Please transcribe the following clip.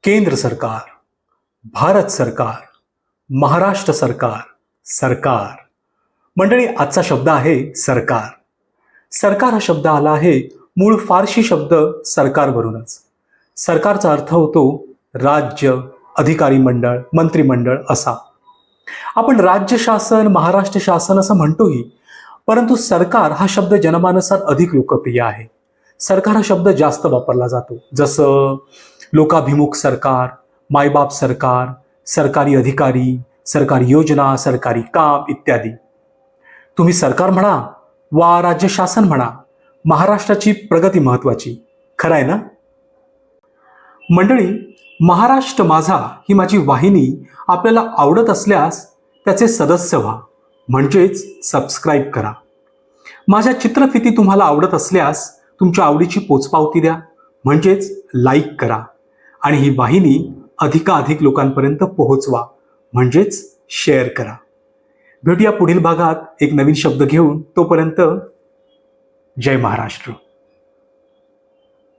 केंद्र सरकार, भारत सरकार, महाराष्ट्र सरकार, सरकार. मंडळी, आजचा शब्द आहे सरकार. सरकार हा शब्द आला आहे मूळ फारशी शब्द सरकारवरूनच. सरकारचा अर्थ होतो राज्य, अधिकारी मंडळ, मंत्रिमंडळ असा. आपण राज्य शासन, महाराष्ट्र शासन असं म्हणतोही, परंतु सरकार हा शब्द जनमानसात अधिक लोकप्रिय आहे. सरकार हा शब्द जास्त वापरला जातो, जसं लोकाभिमुख सरकार, मायबाप सरकार, सरकारी अधिकारी, सरकारी योजना, सरकारी काम इत्यादी. तुम्ही सरकार म्हणा वा राज्य शासन म्हणा, महाराष्ट्राची प्रगती महत्वाची. खरं आहे ना? मंडळी, महाराष्ट्र माझा ही माझी वाहिनी आपल्याला आवडत असल्यास त्याचे सदस्य व्हा, म्हणजेच सबस्क्राईब करा. माझ्या चित्रफिती तुम्हाला आवडत असल्यास तुमच्या आवडीची पोचपावती द्या, म्हणजेच लाईक करा. आणि ही वाहिनी अधिकाधिक लोकांपर्यंत पोहोचवा, म्हणजेच शेअर करा. भेटूया पुढील भागात एक नवीन शब्द घेऊन. तोपर्यंत जय महाराष्ट्र.